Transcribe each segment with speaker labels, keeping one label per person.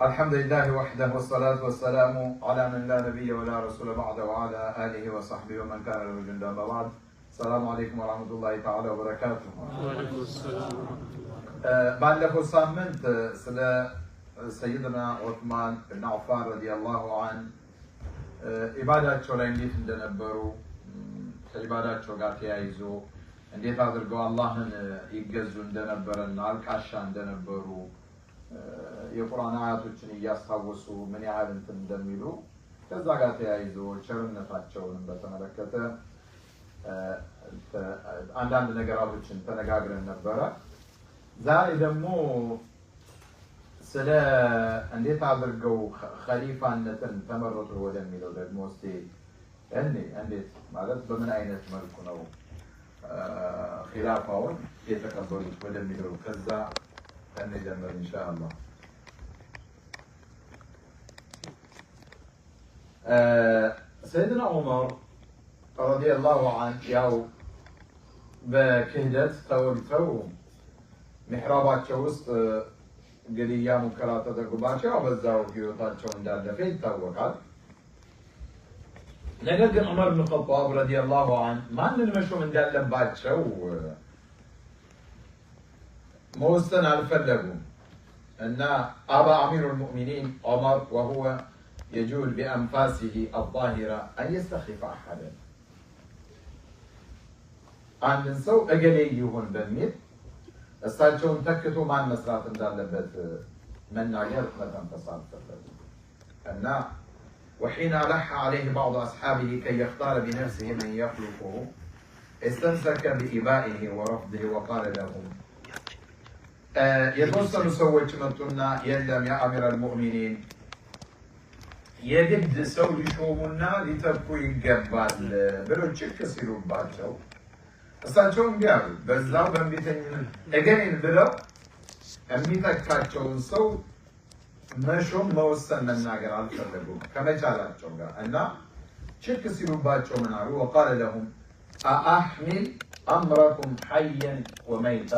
Speaker 1: الحمد لله وحده والصلاة والسلام على من لا نبي ولا رسول بعده وعلى آله وصحبه ومن كان له جند أما بعد. السلام عليكم ورحمة الله تعالى وبركاته.
Speaker 2: وعليكم السلام.
Speaker 1: ባለፈው ሳምንት ስለ ሰይድና ዑስማን ብን አፋን ረዲየላሁ ዐንሁ ኢባዳቸው ላይ እንዴት እንደነበሩ ከኢባዳቸው ጋር ተያይዞ እንዴት አድርገው አላህን ይገዙ እንደነበረና አልቃሻ እንደነበሩ የቁርአን አያቶችን እያስታወሱ ምን ያህል እንትን እንደሚሉ ከዛ ጋር ተያይዞ ቸርነታቸውን በተመለከተ አንዳንድ ነገራቶችን ተነጋግረን ነበረ። ዛሬ ደግሞ ስለ እንዴት አድርገው ኸሊፋነትን ተመረጡ ወደሚለው ደግሞ እስቲ እንዴት ማለት በምን አይነት መልኩ ነው ኺላፋውን የተቀበሉት ወደሚለው ከዛ እንጀምር ኢንሻአላህ። ሰይድና ዑመር ረዲየላሁ ዐንሁ ያው በክህደት ተወግተው ምሕራባቸው ውስጥ ግድያ ሙከራ ተደርጎባቸው በዛው ህይወታቸው እንዳለፈ ይታወቃል። ነገር ግን ዑመር ብን ኸጣብ ረዲየላሁ ዐንሁ ማንን መሾም እንዳለባቸው መወሰን አልፈለጉም እና አባ አሚሩል ሙእሚኒን ዑመር ወሁወ የጁል ቢአንፋሲሂ አልዛሂራ አን የስተኽሊፈ አሐደን አንድን ሰው እገሌ ይሁን በሚል እሳቸውን ተክቶ ማን መስራት እንዳለበት መናገር መተንፈስ አልፈለጉም እና وحين ألح عليه بعض أصحابه كي يختار بنفسه من يخلفه استمسك بإبائه ورفضه وقال لهم የተወሰኑ ሰዎች መጡና የለም ያ አሚረል ሙእሚኒን የግድ ሰው ሊሾሙና ሊተኩ ይገባል ብለው ችክ ሲሉባቸው እሳቸው እምቢ አሉ። በዛው በእንቢተኝነት እገሌን ብለው የሚተካቸውን ሰው መሾም መወሰን መናገር አልፈለጉም ከመቻላቸው ጋር እና ችክ ሲሉባቸው ምን አሉ? ወቃለ ለሁም አአሕሚል አምረኩም ሐየን ወመይታ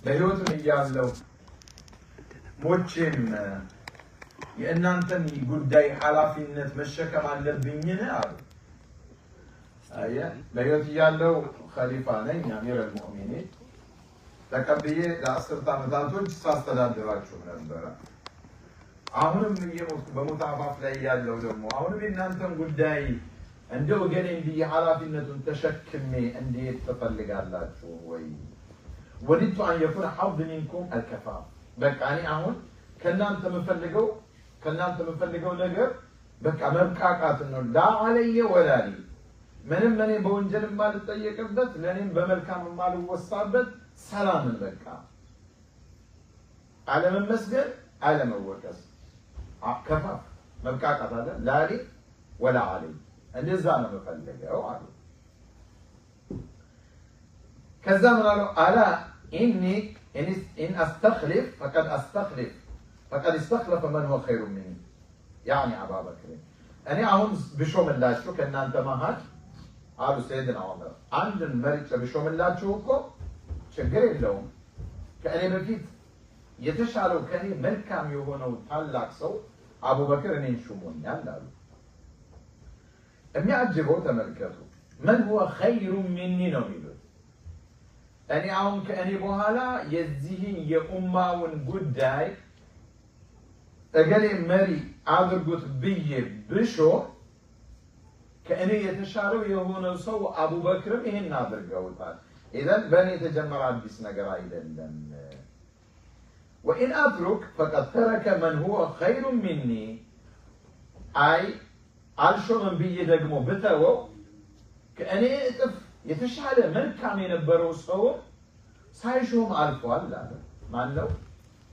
Speaker 1: በሕይወትም እያለሁ ሞቼም የእናንተን ጉዳይ ኃላፊነት መሸከም አለብኝን አሉ። በሕይወት እያለሁ ኸሊፋ ነኝ አሚረል ሙእሚኒን ተቀብዬ ለ10 ዓመታቶች ሳስተዳድራችሁ ነበረ። አሁንም እየሞትኩ በሞት አፋፍ ላይ ያለው ደግሞ አሁንም የእናንተን ጉዳይ እንደው ገሌ እንዲህ ኃላፊነቱን ተሸክሜ እንዴት ትፈልጋላችሁ ወይ? ወዲቱ አን የኩነ ሐظ ሚንኩም አልከፋፍ በቃ እኔ አሁን ከእናንተ የምፈልገው ነገር በቃ መብቃቃትን ነው። ላ አለየ ወላሊ ምንም እኔ በወንጀል የማልጠየቅበት ለእኔም በመልካም የማልወሳበት ሰላምን በቃ አለመመስገን አለመወቀስ ከፋፍ መብቃቃት አለ ላሊ ወላ አለይ እንደዛ ነው የምፈልገው አሉ። ከዛ ምን አሉ? አላ ኢኒ ኢን አስተኽሊፍ ፈቀድ እስተኽለፈ መን ሁወ ኸይሩ ሚኒ ያዕኒ አባበክር እኔ አሁን ብሾምላችሁ ከእናንተ መሀል አሉ ሰይድና ዑመር አንድን መርጬ ብሾምላችሁ እኮ ችግር የለውም ከእኔ በፊት የተሻለው ከእኔ መልካም የሆነው ታላቅ ሰው አቡበክር እኔን ሹሞኛል አሉ። የሚያጅበው ተመልከቱ መን ሁወ ኸይሩ ሚኒ ነው የሚሉት። እኔ አሁን ከእኔ በኋላ የዚህን የኡማውን ጉዳይ እገሌ መሪ አድርጉት ብዬ ብሾም ከእኔ የተሻለው የሆነው ሰው አቡበክርም ይሄን አድርገውታል። ኢዘን በእኔ የተጀመረ አዲስ ነገር አይደለም። ወኢን አትሩክ ፈቀድ ተረከ መን ሁወ ኸይሩ ሚኒ አይ አልሾምም ብዬ ደግሞ ብተወው ከእኔ እጥፍ የተሻለ መልካም የነበረው ሰው ሳይሾም አልፏል አለ። ማን ነው?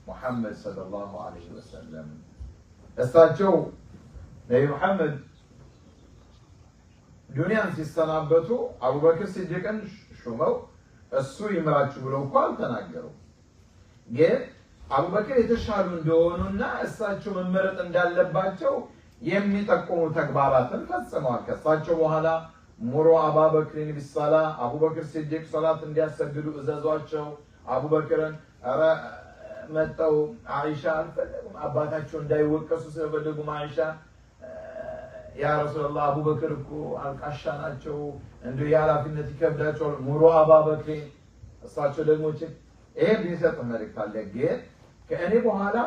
Speaker 1: ሙሐመድ ሰለላሁ ዐለይሂ ወሰለም። እሳቸው ነቢዩ ሙሐመድ ዱንያን ሲሰናበቱ አቡበክር ሲዲቅን ሹመው እሱ ይምራችሁ ብለው እኮ አልተናገሩም። ግን አቡበክር የተሻሉ እንደሆኑና እሳቸው መመረጥ እንዳለባቸው የሚጠቁሙ ተግባራትን ፈጽመዋል። ከእሳቸው በኋላ ሙሩ አባበክርን ቢሰላ አቡበክር ሲዲቅ ሰላት እንዲያሰግዱ እዘዟቸው። አቡበክርን መጣው አይሻ አልፈለጉም አባታቸው እንዳይወቀሱ ስለፈለጉ አይሻ ያ ረሱላህ አቡበክር እኮ አልቃሻ ናቸው እንደው ያላፊነት ይከብዳቸው ሙሩ አባበክር እሳቸው ደግሞ ይሄ ቢሰጥ መልእክት አለ ግን ከእኔ በኋላ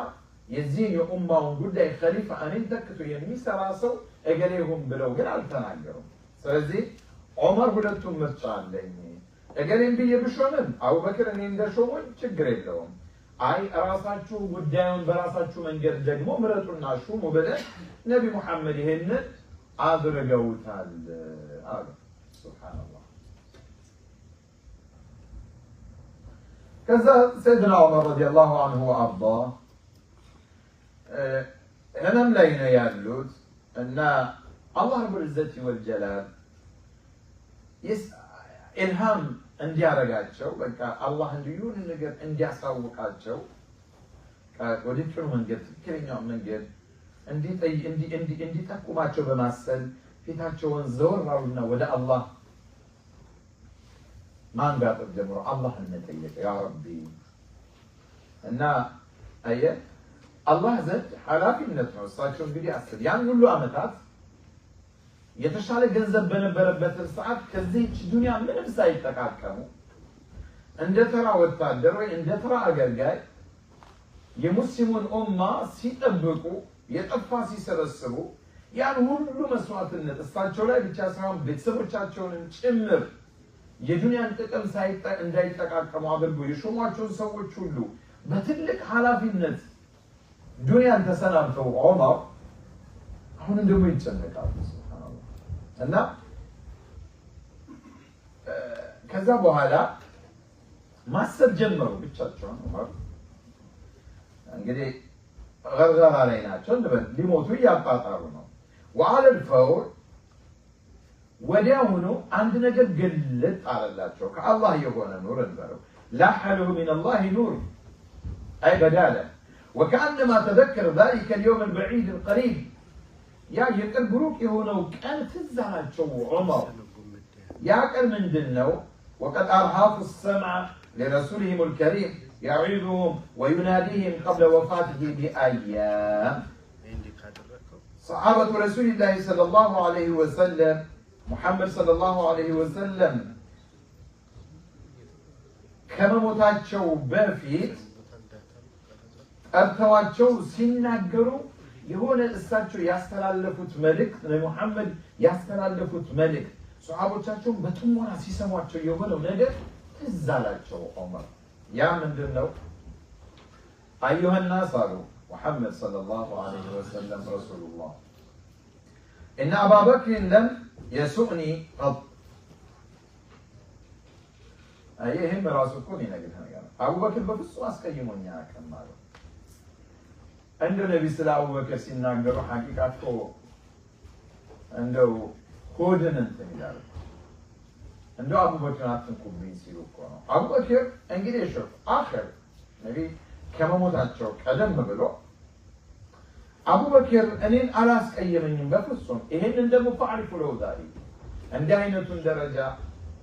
Speaker 1: የዚህን የኡማውን ጉዳይ ኸሊፋ እኔን ተክቶ የሚሰራ ሰው እገሌሁም ብለው ግን አልተናገሩም ስለዚህ ዑመር ሁለቱም ምርጫ አለኝ እገሌን ብዬ ብሾምን አቡበክር እኔ እንደሾሙኝ ችግር የለውም አይ ራሳችሁ ጉዳዩን በራሳችሁ መንገድ ደግሞ ምረጡና ሹሙ ብለን ነቢ ሙሐመድ ይሄንን አድርገውታል አሉ ሱብሃንአላህ ከዛ ሰይድና ዑመር ረዲየላሁ ዐንሁ ወአርዳ ህመም ላይ ነው ያሉት እና አላህ ረቡል ዒዘቲ ወልጀላል ኢልሃም እንዲያረጋቸው በቃ አላህ እንዲዩን ነገር እንዲያሳውቃቸው ወደ ጥሩ መንገድ ትክክለኛው መንገድ እንዲጠቁማቸው በማሰል ፊታቸውን ዘወር አሉና ወደ አላህ ማንጋጠጥ ጀምሮ አላህን መጠየቅ ያ ረቢ እና አየ አላህ ዘንድ ኃላፊነት ነው እሳቸው እንግዲህ አስብ ያን ሁሉ ዓመታት የተሻለ ገንዘብ በነበረበት ሰዓት ከዚህች ዱንያ ምንም ሳይጠቃቀሙ እንደ ተራ ወታደር ወይ እንደ ተራ አገልጋይ የሙስሊሙን ኡማ ሲጠብቁ የጠፋ ሲሰበስቡ ያን ሁሉ መስዋዕትነት እሳቸው ላይ ብቻ ሳይሆን ቤተሰቦቻቸውንም ጭምር የዱንያን ጥቅም እንዳይጠቃቀሙ አድርጎ የሾሟቸውን ሰዎች ሁሉ በትልቅ ኃላፊነት ዱንያን ተሰናብተው ዑመር አሁን ደግሞ ይጨነቃሉ እና ከዛ በኋላ ማሰብ ጀመሩ ብቻቸውን ዑመር እንግዲህ ገርገራ ላይ ናቸው ሊሞቱ እያጣጣሩ ነው وعلى الفور ወዲያውኑ አንድ ነገር ግልጥ አለላቸው ከአላህ የሆነ ኑር እንበለው ላሐሉ من الله نور أي بداله وكأنما تذكر ذلك اليوم البعيد القريب يا يقرب روك هنا كان تزعجوا عمر يا كان من دنو وقد أرهاف السمع لرسولهم الكريم يعيدهم ويناديهم قبل وفاته بأيام صحابة رسول الله صلى الله عليه وسلم محمد صلى الله عليه وسلم كما متاچو بفيت أبتواچو سيناغرو የሆነ እሳቸው ያስተላለፉት መልእክት ለሙሐመድ ያስተላለፉት መልእክት ሱሐቦቻቸውን በጥሞና ሲሰሟቸው የሆነው ነገር ትዝ አላቸው ዑመር ያ ምንድነው أيها الناس محمد صلى الله عليه وسلم رسول الله إن أبا بكر لم يسؤني قط أيهم راسكم ينقلها أبو بكر بفسو أسكيمون يا كمالو عند النبي صلى الله عليه وسلم ሲናገሩ ሐቂቃቶ እንደው ሆድን እንትን ይላል እንደው አቡበክር አትንኩብኝ ሲሉ እኮ ነው አቡበክር እንግዲህ ሹፍ አኺር ነቢ ከመሞታቸው ቀደም ብሎ አቡበክር እኔን አላስቀየመኝም በፍጹም ይሄንን ደግሞ ፈዓሪፉ ለው ዛሬ እንዲህ አይነቱን ደረጃ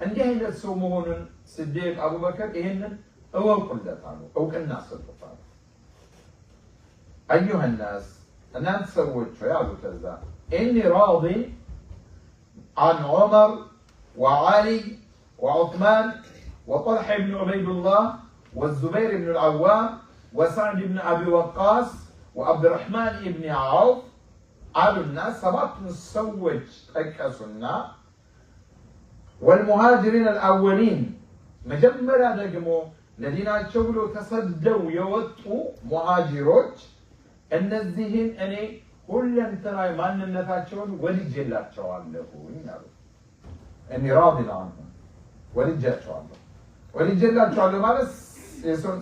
Speaker 1: እንዲህ አይነት ሰው መሆኑን ስዲቅ አቡበክር ይሄንን እወቁለታሉ እውቅና ሰጥቷል أيها الناس أنا تسويت يا أبو كذا إني راضي عن عمر وعلي وعثمان وطلحة بن عبيد الله والزبير بن العوام وسعد بن أبي وقاص وعبد الرحمن بن عوف على الناس سبعة نسويت أكسنا والمهاجرين الأولين مجمرة دقمو الذين شغلوا تصدوا يوتوا مهاجروች እነዚህን እኔ ሁለንተናዊ ማንነታቸውን ወልጄላቸዋለሁኝ አሉ እኔ راض عنهم ወልጄላቸዋለሁ ማለት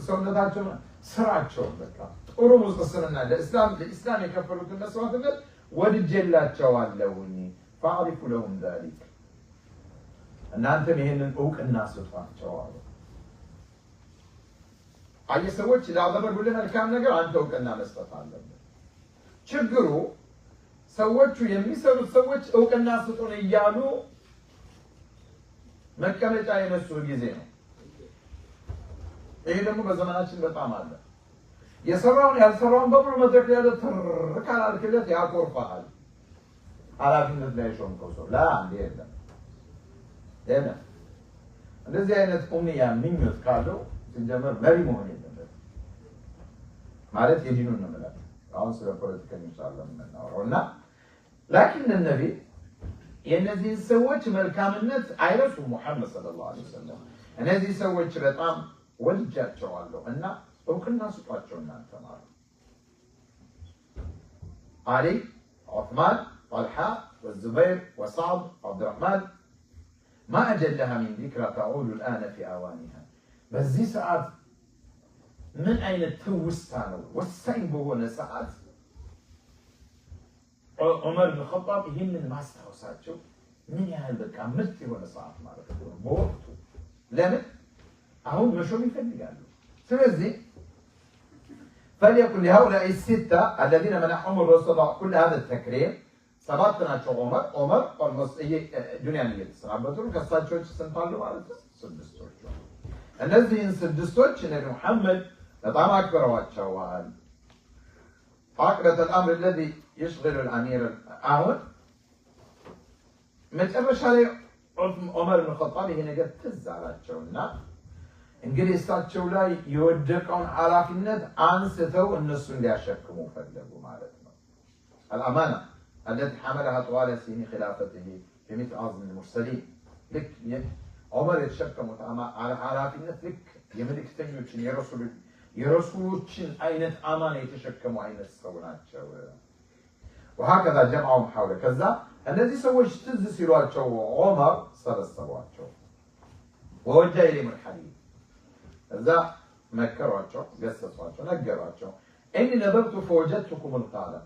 Speaker 1: ሰውነታቸው ስራቸው በቃ ጥሩ ሙስሊምና ለኢስላም የከፈሉትን መስዋዕትነት ወልጄላቸዋለሁኝ فاعرفوا لهم ذلك እናንተም ይሄንን እውቅና ስጧቸው አሉ አይ ሰዎች ላደረጉልን መልካም ነገር አንተ እውቅና መስጠት አለብህ ችግሩ ሰዎቹ የሚሰሩት ሰዎች እውቅና ስጡን እያሉ መቀመጫ የነሱ ጊዜ ነው ይሄ ደግሞ በዘመናችን በጣም አለ የሰራውን ያልሰራውን በሙሉ መድረክ ላይ ተርክ አላልክለት ያኮርፋል። ኃላፊነት ላይ ሾምከው ሰው አንዴ የለም። እንደዚህ አይነት ኡምኒያ ምኞት ካለው ሲጀመር መሪ መሆን የለበትም ማለት የዲኑን ነው ማለት አሁን ስለ ፖለቲከኞች አይደለም የምናወራው እና ላኪን ነብይ የነዚህ ሰዎች መልካምነት አይረሱም። ሙሐመድ ሰለላሁ ዐለይሂ ወሰለም እነዚህ ሰዎች በጣም ወልጃቸዋለሁ እና እውቅና ስጧቸው እናንተ ማለት አሊ ዑስማን طلحة والزبير وسعد وعبد الرحمن ما أجلها من ذكرى تعود الآن في أوانها بزي ساعات من أين توستانو والسين بهون ساعات عمر بن الخطاب هي من ما استوساتشو من يهلك عملتي ولا ساعات ما ركبوا بوقته لمن أهون مشوم يفنقالوا سلزي فليكن لهؤلاء الستة الذين منحهم الرسول كل هذا التكريم ሰባት ናቸው። ዑመር ኦልሞስት ዱንያን እየተሰናበቱ ከሳቸዎች ስንታሉ ማለት ነው ስድስቶች። እነዚህን ስድስቶች ነብዩ መሐመድ በጣም አክብረዋቸዋል። عقدة الأمر الذي يشغل الأمير አሁን መጨረሻ ላይ ዑመር ብን ኸጣብ ይሄ ነገር ትዝ አላቸውና እንግዲህ እሳቸው ላይ የወደቀውን ኃላፊነት አንስተው እነሱን ሊያሸክሙ ፈለጉ ማለት ነው። الأمانة التي حملها طوال سنين خلافته في مثل عظم المرسلين لك عمر يتشكموا على حالاتنا لك يملك تنيوتشن يرسولوتشن أين أمانة يتشكموا أين السونات وهكذا جمعهم حوله كذا الذي سوى اجتز سيروات عمر صار السوات ووجه إليهم الحديث ذا مكروات قصصوات نقروات إني نظرت فوجدتكم القادة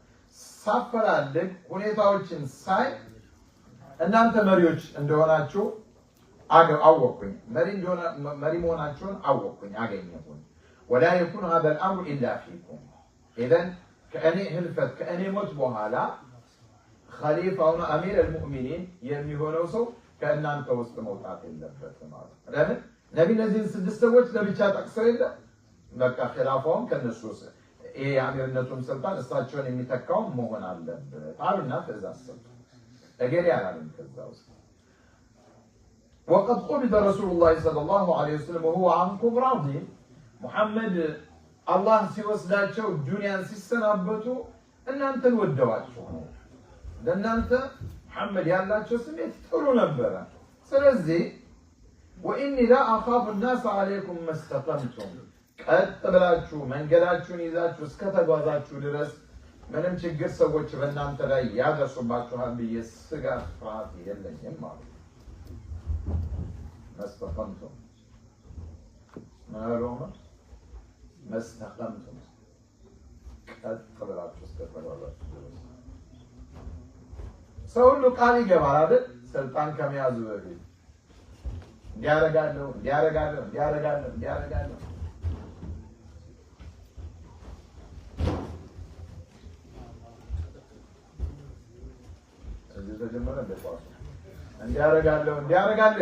Speaker 1: ሳፈላልግ ሁኔታዎችን ሳይ እናንተ መሪዎች እንደሆናችሁ አወቅኩኝ። መሪ መሆናችሁን አወቅኩኝ አገኘሁኝ። ولا يكون هذا الأمر إلا فيكم إذن كأني هلفت كأني موت بوهالا خليفة هنا أمير المؤمنين የሚሆነው ሰው ከእናንተ ውስጥ መውጣት የለበትም ማለት ነው። ለምን ነብይ እነዚህን ስድስት ሰዎች ለብቻ ጠቅሰው የለ በቃ ኺላፋውን ከነሱ ይሄ የአሚርነቱን ስልጣን እሳቸውን የሚተካው መሆን አለበት አሉና ትእዛዝ ሰጡ። እገሌ አላለም ከዛ ውስጥ وقد قبض رسول الله صلى الله عليه وسلم وهو عنكم راضي محمد الله ሲወስዳቸው ዱንያን ሲሰናበቱ እናንተን ወደዋችሁ ነው። ለእናንተ محمد ያላቸው ስሜት ጥሩ ነበረ። ስለዚህ وإني لا أخاف الناس عليكم ما استقمتم ቀጥ ብላችሁ መንገዳችሁን ይዛችሁ እስከተጓዛችሁ ድረስ ምንም ችግር ሰዎች በእናንተ ላይ ያደርሱባችኋል ብዬ ስጋት ፍርሃት የለኝም ማለት ነው። መስተቀምቱም ማለውም መስተቀምቱም ቀጥ ብላችሁ እስከተጓዛችሁ ድረስ ሰው ሁሉ ቃል ይገባል አይደል? ስልጣን ከመያዙ በፊት እንዲያረጋለሁ ተጀመረ በቋፍ እንዲያረጋለሁ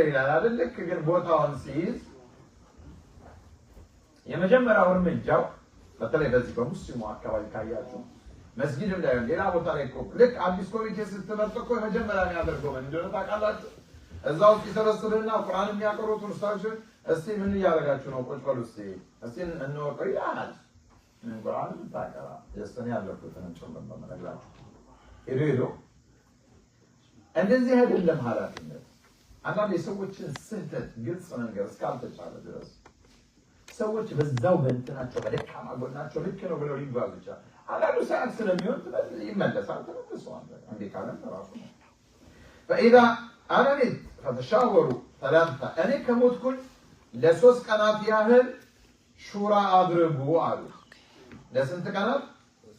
Speaker 1: ይላል አይደል? ልክ ግን ቦታውን ሲይዝ የመጀመሪያው እርምጃው በተለይ በዚህ በሙስሊሙ አካባቢ ካያችሁ መስጊድም ላይ ሌላ ቦታ ላይ እኮ ልክ አዲስ ኮሚቴ ስትመርጥ እኮ የመጀመሪያ የሚያደርገው ምን እንደሆነ ታውቃላችሁ? እዛው ይሰበስብና ቁርአን የሚያቀሩት ኡስታዞች እስቲ ምን እያደረጋችሁ ነው? ቁጭ በሉ እስቲ እንወቀው ይላል። ምን ቁርአን ታቀራ የስተኛ ያለኩትን ጭምር በመነግራችሁ ሄዶ እንደዚህ አይደለም ኃላፊነት። አንዳንድ የሰዎችን ስህተት ግልጽ መንገር እስካልተቻለ ድረስ ሰዎች በዛው በእንትናቸው በደካማ ጎናቸው ልክ ነው ብለው ሊጓዙ ይችላል። አንዳንዱ ሰዓት ስለሚሆን ይመለሳል። ተመልሷል እንዴ ካለም ራሱ ነው። فإذا أنا مت فتشاوروا ثلاثة أنا كموتكن لسوس قنات ياهل شورى أضربوا على لسنت قنات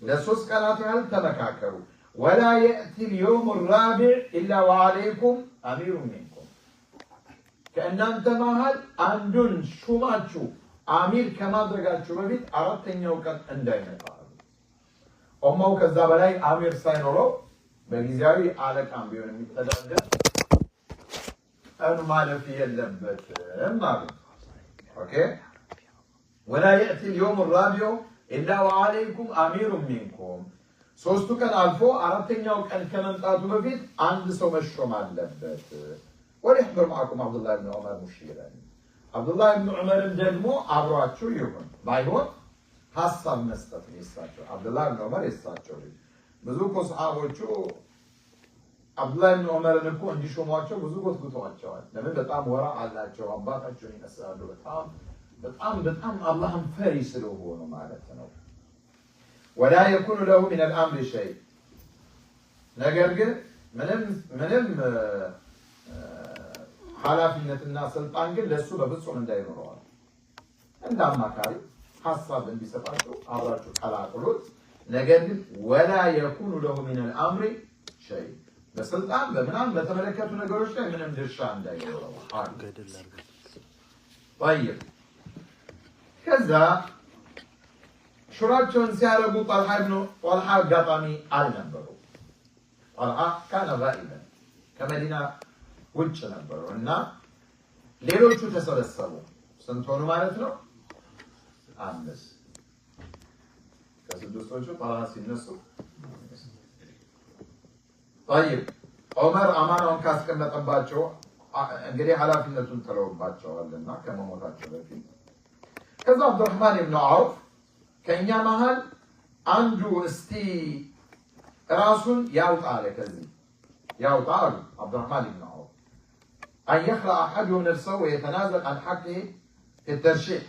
Speaker 1: لسوس قنات ياهل تمكاكروا ولا يأتي اليوم الرابع إلا وعليكم أمير منكم كأن أنت ماهل عندن شوماتشو أمير كما درجاتشو ببيت أردت أن يوكن أندين أمو كذابلاي أمير ساينولو بجزاوي على كامبيون متدرجة أنا ما في اللبت أوكي ولا يأتي اليوم الرابع إلا وعليكم أمير منكم ሶስቱ ቀን አልፎ አራተኛው ቀን ከመምጣቱ በፊት አንድ ሰው መሾም አለበት ወለይሕضር معكم عبد الله بن عمر مشيرا عبد الله بن عمر ደግሞ አብሯችሁ ይሁን ባይሆን ሐሳብ መስጠት ይሳቸው عبد الله بن عمر ይሳቸው ብዙ ሰሃቦቹ عبد الله بن عمر እኮ እንዲሾሟቸው ብዙ ጎትጉተዋቸዋል ለምን በጣም ወራ አላቸው አባታቸውን ይመስላሉ በጣም አላህን ፈሪ ስለሆኑ ማለት ነው ولا يكون له من الأمر شيء نجرجر منم حلافينة الناس الطانجل للسوبة بس من داير روان عندما كاري حسب بسبعته أبرجو على قلوب نجرجر ولا يكون له من الأمر شيء بس الآن بمنام بتملكته نجروش من الدرشان داير روان طيب كذا شراتشون سياربو طلحة ابن طلحة قطمي على نبرو طلحة كان غائبا كمدينة وجه نبرو إننا ليلو شو تسال السبو سنتونو مالتنا أمس كسدوستو شو طلحة سينسو طيب عمر أمانهم كاسكن نتباتشو انقري حلافينتون تلو باتشو لنا كما موتاتشو بفين كذا عبد الرحمن بن عوف كأنيا مهل عنده استي راسون ياوط على كذي ياوط على عبد الرحمن بن عوف أن يخلع أحدهم نفسه ويتنازل عن حقه في الترشيح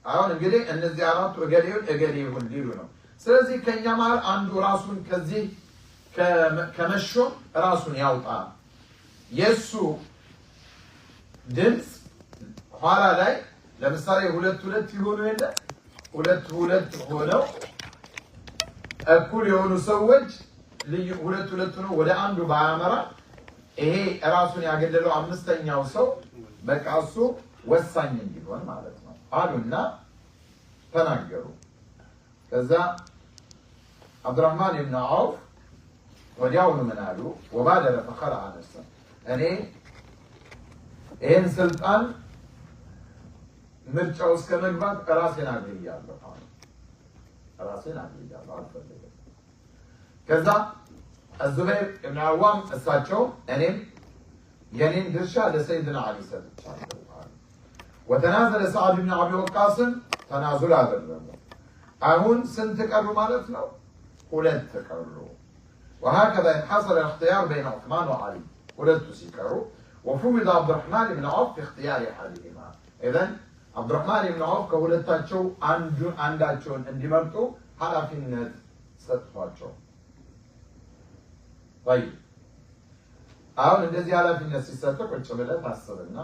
Speaker 1: عون نقولي أن الزيارات وقاليون والديرونه سلزي كأنيا مهل عنده راسون كذي كمشو راسون ياوط على يسو دمس حالا لاي لمساري هولت يهونو يلا ሁለት ሆነው እኩል የሆኑ ሰዎች ሁለት ነው ወደ አንዱ ባያመራ ይሄ ራሱን ያገለለው አምስተኛው ሰው በቃ እሱ ወሳኝ እንዲሆን ማለት ነው አሉና ተናገሩ ከዛ አብዱራህማን ኢብኑ አውፍ ወዲያውኑ ምን አሉ ወባደረ فخلع نفسه እኔ ይሄን ስልጣን ምርጫው እስከ መግባት ራሴን አግልያለሁ አልፈልግም ከዛ الزبير ابن عوام እሳቸው እኔም የኔን ድርሻ ለሰይድና አሊ ሰጥቻለሁ وتنازل سعد بن ابي وقاص تنازل አደረገ አሁን ስንት ቀሩ ማለት ነው ሁለት ቀሩ وهكذا حصل الاختيار بين عثمان وعلي ሁለቱ ሲቀሩ وفوض عبد الرحمن بن عوف في اختيار احدهما اذا عبد الرحمن بن عوف ከሁለታቸው አንዳቸውን እንዲመርጡ ኃላፊነት ሰጥቷቸው طيب አሁን እንደዚህ ኃላፊነት ሲሰጥ ቁጭ ብለህ ታስብና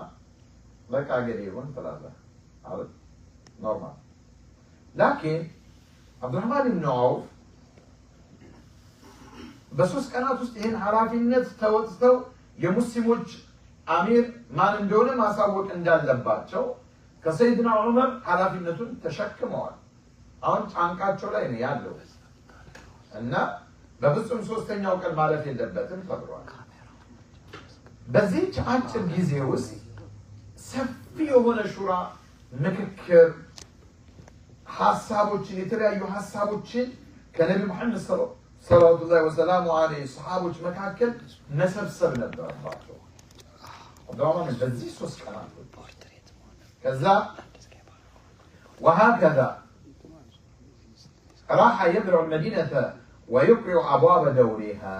Speaker 1: በቃ ገዴ ይሁን ትላለህ አይደል ኖርማል لكن عبد الرحمن بن عوف በሶስት ቀናት ውስጥ ይሄን ኃላፊነት ተወጥተው የሙስሊሞች አሚር ማን እንደሆነ ማሳወቅ እንዳለባቸው ከሰይድና ዑመር ኃላፊነቱን ተሸክመዋል አሁን ጫንቃቸው ላይ ነው ያለው እና በፍጹም ሶስተኛው ቀን ማለፍ የለበትም ተብሏል በዚህ አጭር ጊዜ ውስጥ ሰፊ የሆነ ሹራ ምክክር ሐሳቦችን የተለያዩ ሐሳቦችን ከነቢ መሐመድ ሰለላሁ ዐለይሂ ወሰለም ሰሃቦች መካከል መሰብሰብ ነበረባቸው አብዱራህማን በዚህ ሶስት ቀናት كذا وهكذا راح يدعو المدينة ويقرع أبواب دورها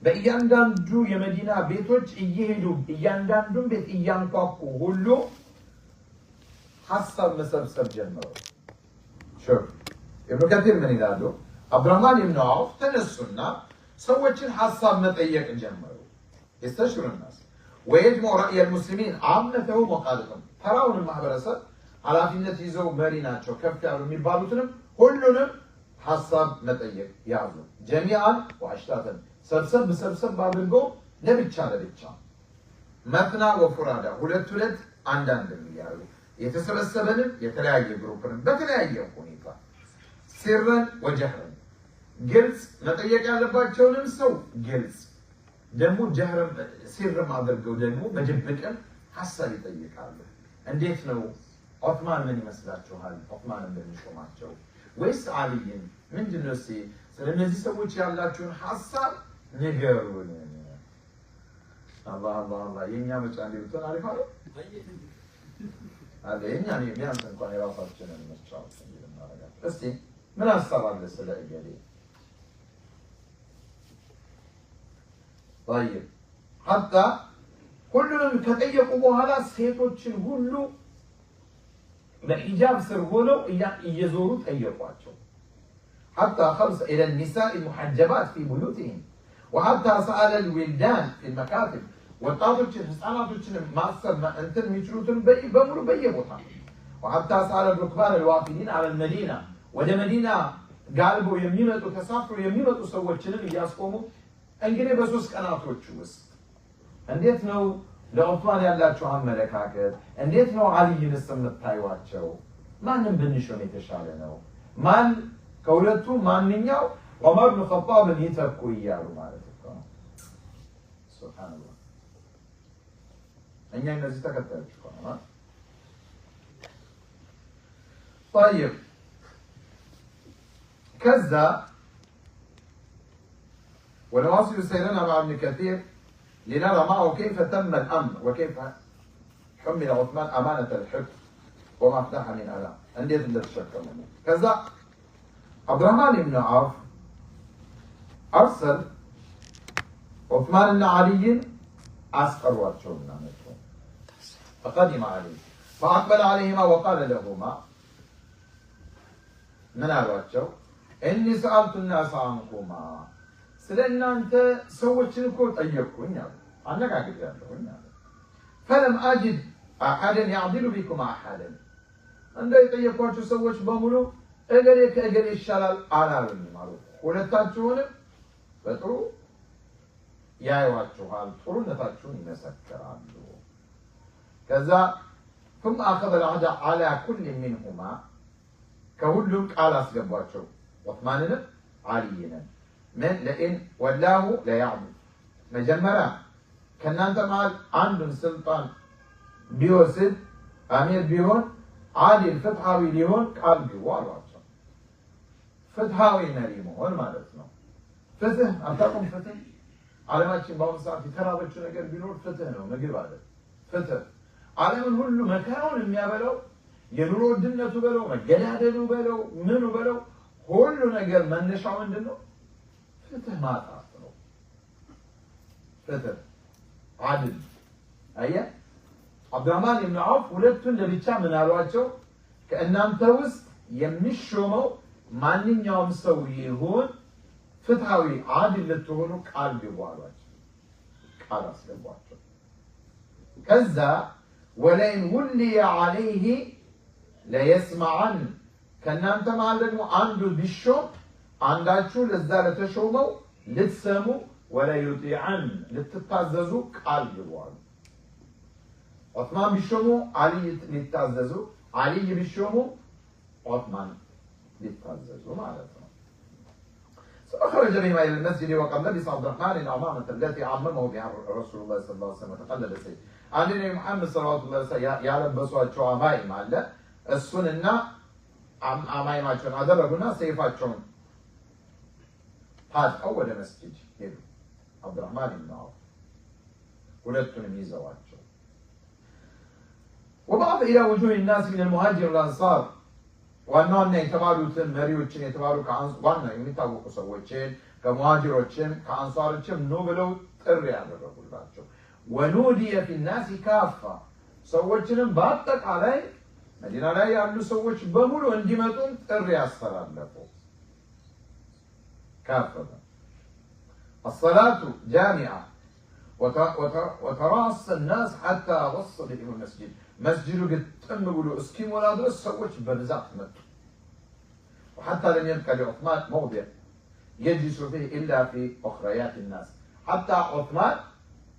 Speaker 1: በእያንዳንዱ የመዲና ቤቶች እየሄዱ እያንዳንዱን ቤት እያንኳኩ ሁሉ ሐሳብ መሰብሰብ ጀመሩ شوف ابن كثير من ይላሉ አብዱራህማን ኢብኑ አውፍ ተነሱና ሰዎችን ሐሳብ መጠየቅ ጀመሩ يستشير الناس ويجمع رأي المسلمين عامته وقالتهم تراون المحبرسة على فينة يزو ماريناتشو كيف كانوا የሚባሉትንም ሁሉንም ሐሳብ መጠየቅ ያዙ جميعا واشتاتا ሰብሰብ አድርገው ለብቻ መትና ወፍራዳ ሁለት አንዳንድ የሚያሉ የተሰበሰበንም የተለያየ ግሩፕንም በተለያየ ሁኔታ ሲረን ወጀህረን ግልጽ መጠየቅ ያለባቸውንም ሰው ግልጽ ደግሞ ጀህረን ሲርም አድርገው ደግሞ በድብቅም ሐሳብ ይጠይቃሉ እንዴት ነው ዑስማን ምን ይመስላችኋል? ዑስማንን ብንሾማቸው ወይስ አልይን? ምንድነው እስቲ ስለነዚህ ሰዎች ያላችሁን ሐሳብ ንገሩን። አላህ አላህ አላህ የኛ መጫ እንዲሉትን አሪፍ አለ አለ የኛ ነው ቢያንስ እንኳን የራሳችንን መጫው እንዲልናረጋት። እስቲ ምን ሐሳብ አለ ስለ እገሌ? طيب حتى ሁሉንም ከጠየቁ በኋላ ሴቶችን ሁሉ በሂጃብ ስር ሆነው እየዞሩ ጠየቋቸው። حتى خلص إلى النساء المحجبات في بيوتهم وحتى سأل الولدان في المكاتب ወጣቶችን ህፃናቶችን ማሰብ እንትን የሚችሉትን በሙሉ በየቦታ وحتى سأل الركبان الوافدين على المدينة ወደ መዲና ጋልበው የሚመጡ ተሳፍሮ የሚመጡ ሰዎችንም እያስቆሙ እንግዲህ በሶስት ቀናቶች ውስጥ እንዴት ነው ለዑስማን ያላችሁ አመለካከት? እንዴት ነው አልይንስ የምታዩዋቸው? ማንም ብንሾም የተሻለ ነው? ማን ከሁለቱ ማንኛው ዑመር ብን ኸጣብን ይተኩ እያሉ ማለት ነው። ሱብሃንአላህ እኛ እነዚህ ተከታዮች ሆነና طيب كذا ونواصل سيرنا مع ابن كثير لنرى معه كيف تم الأمر وكيف حمل عثمان أمانة الحفظ وما فتح من ألام أندية اللي تشكر منه. كذا عبد الرحمن بن عوف أرسل عثمان بن علي عسكر واتشونا فقدم عليه فأقبل عليهما وقال لهما من أرواتشو إني سألت الناس عنكما سلنا أنت سويت لكم أيكم أنا قاعد أقول فلم أجد أحدا يعدل بكم أحدا عند يطيقوا شو سويت بمولو أجريك أجري الشلال على المعروف ولا تجون بترو يا يواتشو هال ترو نتاجون يمسكر عنده كذا ثم أخذ العهد على كل منهما كهلهم قال أسجبواتشو عثماننا علينا من لئن ولاه لا يعبد مجمرة كان أنت مع عندهم سلطان بيوسد أمير بيهون عادي الفتحاوي ليهون قال جوال واتشو فتحاوي نريمو هون ما لسنا فتح أنتكم فتح على ما تشين باون ساعة في ترى بتشو نقدر بنور فتح نو نقدر بعد فتح على من هلو مكانون الميابلو ينورو الدنيا تبلو مجلادلو بلو منو بلو هلو نقدر من نشعو عندنا فتح ما تعرفوا فتح عدل أيه عبد الرحمن بن عوف ولدتن لبيتشا من أرواتشو كأن أنت وسط يمشومو مانين يوم سويهون فتحوي عادل لتهونو قال بيبوالواتشو قال أسلبواتشو كذا ولئن ولي عليه لا يسمعن كأن أنت معلم عنده بالشوم عنداتشو لزالة تشومو لتسمو ولا يطيعن لتتعززو قال جوال عثمان بيشومو علي لتتعززو علي بيشومو عثمان لتتعززو معناتها فأخرج بهما إلى المسجد وقد لبس عبد الرحمن العمامة التي عممه بها رسول الله صلى الله عليه وسلم وتقلد سيد عندنا محمد صلى الله عليه وسلم يعلم بسوا عماي معله السنة عماي ما شون أدربنا سيفات شون هذا أول مسجد هيدو عبد الرحمن بن عوف ولدتن ميزة واتشو وبعض إلى وجوه الناس من المهاجر والأنصار وأنهم يتباروا مريوتشن يتباروا كأنصار وانا يمتابوا سويتشن كمهاجروتشن كأنصارتشن نوبلو تري على الرجل باتشو ونودي في الناس كافة سويتشن باتك علي مدينة لا يعملوا سويتش بمولو اندمتون تري أسفل لفو كافة الصلاة جامعة وتراص الناس حتى وصل إلى المسجد مسجد قد تنقلوا اسكيم ولا درس سويتش برزاق متو وحتى لم يبقى لعثمان موضع يجلس فيه إلا في أخريات الناس حتى عثمان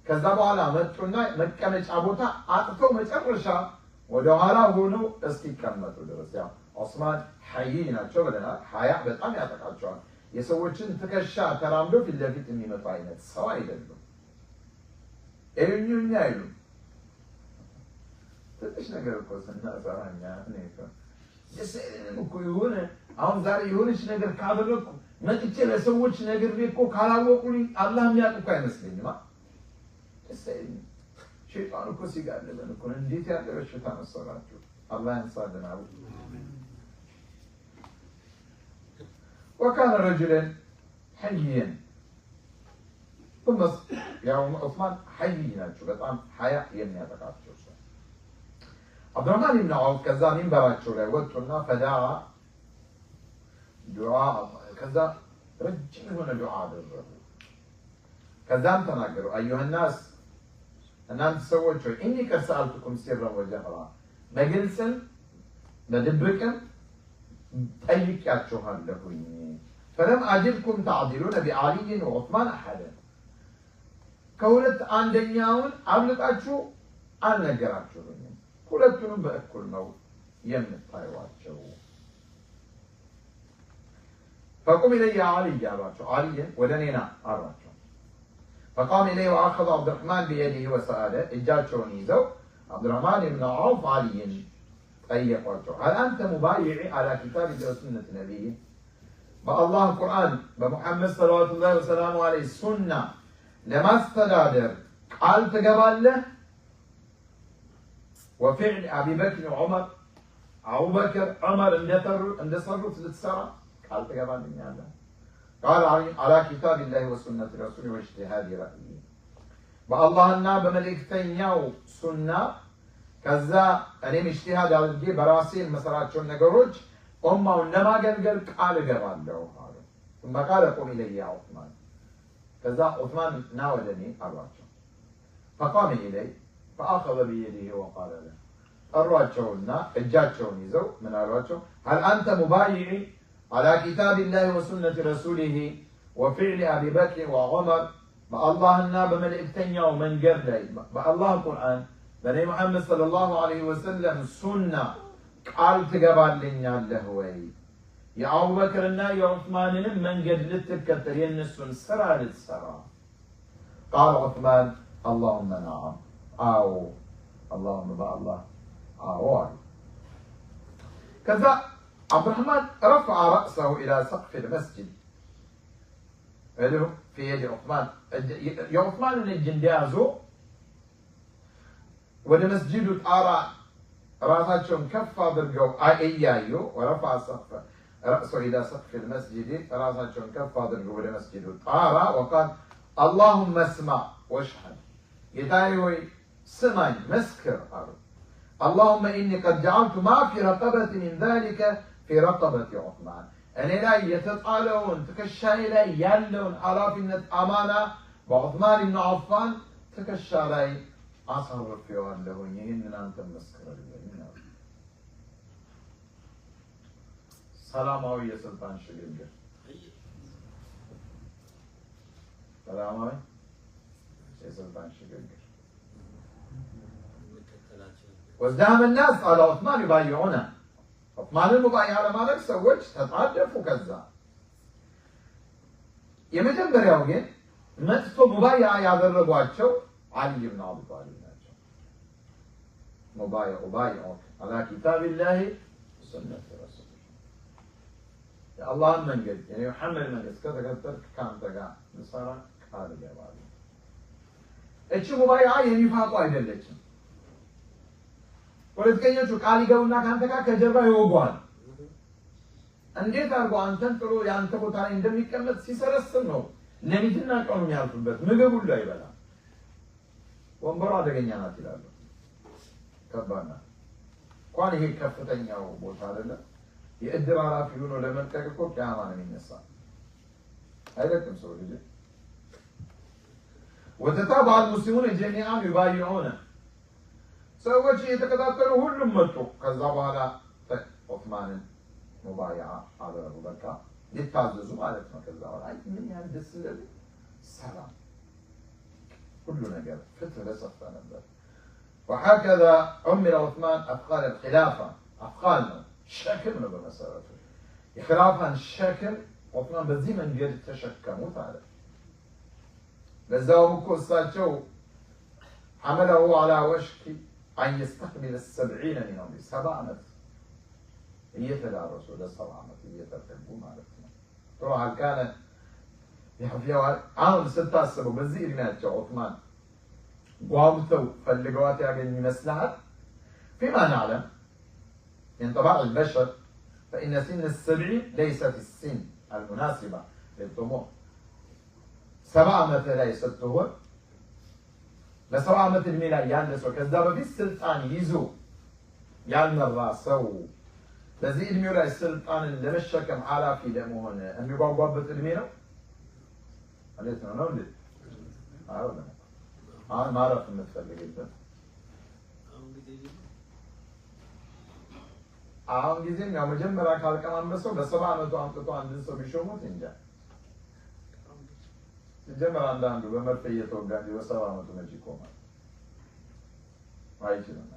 Speaker 1: كذبوا على متونا مكة مجابوتا أعطوا متأرشا ودعالا هونو استيكمتوا درس يعني عثمان حيينا شغلنا حياة بتقام يعتقد شوان يسويتشن تكشا ترامدو في اللفت إني مطاينة سواء يدلو إلنيو نايلو ትንሽ ነገር እኮ ስናሰራኛ ደስ አይለንም እኮ የሆነ አሁን ዛሬ የሆነች ነገር ካደረኩ መጥቼ ለሰዎች ነግሬ እኮ ካላወቁልኝ አላህ የሚያውቅ እኮ አይመስለኝም። ደስ አይለኝም። ሸይጣን እኮ ሲጋልበን እኮ እንዴት ያለ በሽታ መሰላችሁ። አላህ ያንሳልን። አቡ وكان رجلا حيا ثم يا عثمان حي ናቸው በጣም ሐያ የሚያጠቃቸው ሰው عبد الرحمن بن عوف ከዛ ሚንበራቸው ላይ ወጡና ፈዳዓ ዱዓ ከዛ ረጅም የሆነ ዱዓ አደረጉ። ከዛም ተናገሩ አዩሃ الناس እናንተ ሰዎች ሆይ ኢኒ ቀድ ሰአልቱኩም ሲረን ወጀህራ በግልጽም በድብቅም ጠይቄያችኋለሁኝ ፈለም አጅድኩም ተዕዲሉነ ቢዓሊይን ወዑስማን አሐደን ከሁለት አንደኛውን አብልጣችሁ አልነገራችሁኝም ሁለቱንም በእኩል ነው የምታዩዋቸው فقم إلي علي አሏቸው عليን ወደ እኔ ና አሏቸው فقام إليه وأخذ عبد الرحمن بيده وسأله እጃቸውን ይዘው عبد الرحمن بن عوف عليን ጠየቋቸው هل أنت مبايع على كتاب وسنة نبيه بالله القرآن بمحمد صلوات الله وسلامه عليه السنة لما استدادر قال تقبله وفعل أبي بكر وعمر أبو بكر عمر اندسروا تلتسرى قال تقبله يعني قال على كتاب الله وسنة رسوله واجتهاد رأيه بالله الناب ملكتين يو سنة كذا أنا اجتهاد على الجي براسين مسارات شو نجروج أمه ونما قال قال جبال له هذا ثم قال قم إلي يا عثمان كذا عثمان ناولني الرجل فقام إلي فأخذ بيده وقال له الرجلنا الجاتشون يزو من الرجل هل أنت مبايع على كتاب الله وسنة رسوله وفعل أبي بكر وعمر بالله الناب ملئتين يوم من قبل بالله القرآن بني محمد صلى الله عليه وسلم سنة قال تقبل لنا اللهوي يا أبو بكر يا عثمان من قد لتكتر ينسون سرى للسرى قال عثمان اللهم نعم أو اللهم بقى الله كذا عبد الرحمن رفع رأسه إلى سقف المسجد في يد عثمان يا عثمان الجندازو ወደ መስጂዱ ጣራ ራሳቸውን ከፍ አድርገው አያዩ ورفع سقف رأسه إلى سقف المسجد ራሳቸውን ከፍ አድርገው ወደ መስጂዱ ጣራ وقال اللهم اسمع واشهد ጌታዬ ሆይ ስማኝ መስክር አሉ اللهم إني قد جعلت ما في رقبتي من ذلك في رقبة عثمان እኔ ላይ የተጣለውን ትከሻዬ ላይ ያለውን ኃላፊነት አማና በዑስማን ኢብኑ አፋን ትከሻ ላይ አሳርፌዋለሁኝ ይህንን አንተ መስክርልኝ ነው። ሰላማዊ የስልጣን ሽግግር ሰላማዊ የስልጣን ሽግግር وازدهم الناس على عثمان يبايعونه عثمان المبايع على مالك سويت تتعدفوا كذا የመጀመሪያው ግን መጥቶ ሙባይዓ ያደረጓቸው علي بن أبي طالب مبايعك على كتاب الله وسنة رسوله يا الله من قد يعني محمد من قد كذا كذا كان تقع نصارى قال يا بالي እቺ ሙባይዓ የሚፋቁ አይደለችም ፖለቲከኞቹ ቃል ይገቡና ካንተ ጋር ከጀርባ ይወጓል እንዴት አርጎ አንተን ጥሩ ያንተ ቦታ ላይ እንደሚቀመጥ ሲሰረስር ነው ለሊትና ቀኑ የሚያልፍበት ምግብ ሁሉ አይበላም ወንበሩ አደገኛ ናት ይላሉ ከባድ ናት እንኳን ይሄ ከፍተኛው ቦታ አይደለም የእድር ኃላፊ ሆኖ ለመልቀቅ እኮ ቂያማ ነው የሚነሳ አይደለም ሰው ልጅ وتتابع المسلمون جميعا يبايعون ሰዎች የተከታተሉ ሁሉም መጡ ከዛ በኋላ ዑስማንን ሙባይዓ አደረጉ በቃ ሊታዘዙ ማለት ነው ከዛ በኋላ አይ ምን ያህል ደስ ይላል ሰላም كل نجار فتح لسفة نبات وهكذا عمر عثمان أثقال الخلافة أثقالنا شاكل من بمسارته خلافة الشاكل عثمان بزي من جد تشكموا تعالى لزاو مكو استاجو حمله على وشك أن يستقبل 70 من عمره 7 ዓመት እየተዳረሱ ለ7 ዓመት እየተጠጉ ማለት ነው ترى هل كان يحفيها አሁን ስታስበው በዚህ እድሜያቸው ዑስማን ጓጉተው ፈልገዋት ያገኙ ይመስላል فيما نعلم من طباع البشر فإن سن 70 ليس في السن المناسبة للطموح 7 ዓመት ላይ ስትሆን ለ7 ዓመት እድሜ ላይ ያለ ሰው ከዛ በፊት ስልጣን ይዞ ያልመራ ሰው በዚህ እድሜው ላይ ስልጣንን ለመሸከም ኃላፊ ለመሆን የሚጓጓበት እድሜ ነው ማለት ነው እንዴ? አሁን ማረፍ የምትፈልግበት አሁን ጊዜም ያው መጀመሪያ ካልቀማመሰው በ7 ዓመቱ አምጥቶ አንድን ሰው ቢሾሙት እንጃ ሲጀመር አንዳንዱ በመርፌ እየተወጋ እንጂ በ7 ዓመቱ መቼ ይቆማል? አይችልም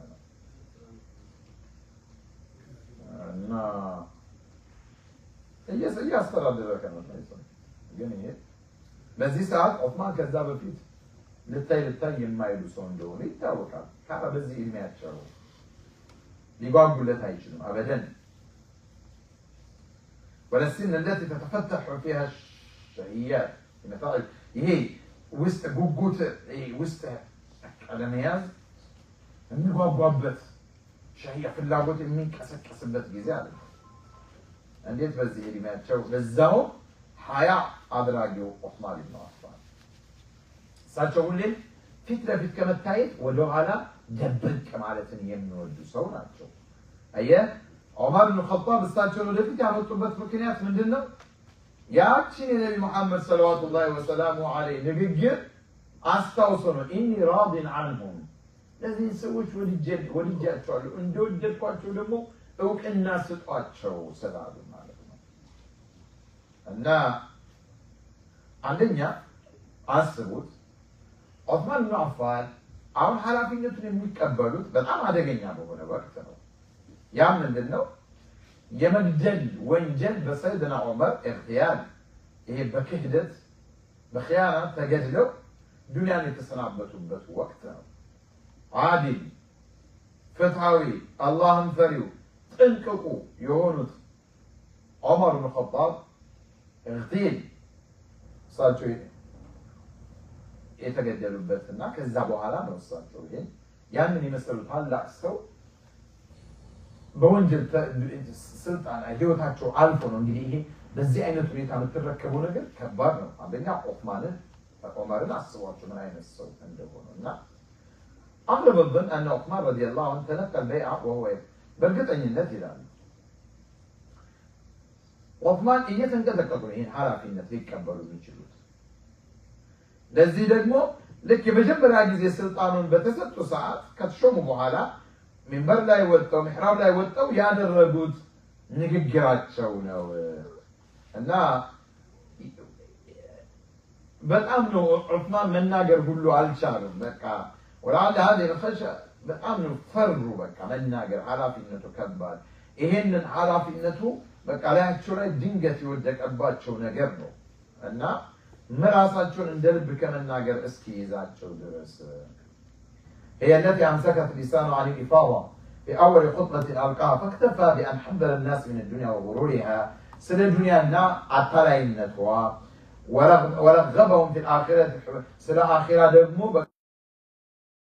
Speaker 1: እና እያስተዳደረ ከመጣ ግን ይሄ በዚህ ሰዓት ዑስማን ከዛ በፊት ልታይ የማይሉ ሰው እንደሆነ ይታወቃል። ካራ በዚህ እድሜያቸው ሊጓጉለት አይችልም አበደን ولا السن التي تتفتح فيها الشهيات مثلا ይሄ ውስጥ ጉጉት ውስጥ አለመያዝ የሚጓጓበት ሸህያ ፍላጎት የሚንቀሰቀስበት ጊዜ አለ። እንዴት በዚህ እድሜያቸው ለዛው ሀያ አድራጊው ዑስማን ኢብኑ አፋን እሳቸው ሁሌም ፊት ለፊት ከመታየት ወደ ኋላ ደብቅ ማለትን የሚወዱ ሰው ናቸው። አየህ ዑመር ኢብኑ ኸጣብ እሳቸውን ወደፊት ያመጡበት ምክንያት ምንድነው? ያቺን የነቢ መሐመድ ሰለዋቱላሂ ወሰላሙ ዐለይሂ ንግግር አስታውሶ ነው ኢኒ ራዲን ዐንሁም ለዚህ ሰዎች ወድጃቸዋለሁ እንደወደድኳቸው ደግሞ እውቅና ስጧቸው ስላሉ ማለት ነው። እና አንደኛ አስቡት ዑስማን ኢብኑ አፋን አሁን ኃላፊነቱን የሚቀበሉት በጣም አደገኛ በሆነ ወቅት ነው። ያ ምንድነው? የመግደል ወንጀል በሰይድና ዑመር እግቲያል ይሄ በክህደት በኺያና ተገድለው ዱንያን የተሰናበቱበት ወቅት ነው። ዓዲል ፍትሃዊ አላህን ፈሪው ጥንቅቁ የሆኑት ዑመር ኢብኑ ኸጣብ እግቲል እሳቸው የተገደሉበትና ከዛ በኋላ ነው እሳቸው ይሄን ያንን የመሰሉ ታላቅ ሰው በወንጀል ስልጣን ህይወታቸው አልፎ ነው እንግዲህ ይሄ በዚህ አይነት ሁኔታ የምትረከበው ነገር ከባድ ነው። አንደኛ ዑመርን አስቧቸው ምን አይነት ሰው እንደሆነና أغلب الظن أن عثمان رضي الله عنه تلقى البيعة وهو بالقطعنية ይላሉ ዑስማን እየተንቀጠቀጡ ይሄን ኃላፊነት ሊቀበሉ የሚችሉት ለዚህ ደግሞ ልክ የመጀመሪያ ጊዜ ስልጣኑን በተሰጡ ሰዓት ከተሾሙ በኋላ ሚንበር ላይ ወጣው ሚህራብ ላይ ወጣው ያደረጉት ንግግራቸው ነው እና በጣም ነው ዑስማን መናገር ሁሉ አልቻሉም። በቃ ወላሂ هذه الخشة በጣም ነው ፈሩ። በቃ መናገር ኃላፊነቱ ከባድ ይሄንን ኃላፊነቱ በቃ ላያቸው ላይ ድንገት የወደቀባቸው ነገር ነው እና ራሳቸውን እንደልብ ከመናገር እስኪ ይዛቸው ድረስ هي التي أمسكت لسانه عن الإفاضة في أول خطبة ألقاها فاكتفى بأن حذر الناس من الدنيا وغرورها سل الدنيا نا أطلع النتوى ورغبهم في الآخرة سل آخرة دمو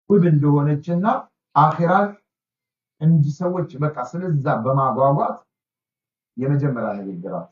Speaker 1: وابن دونتنا آخرة عند سوتش بقى سل الزاب بما ضاوات يمجمل على الجرات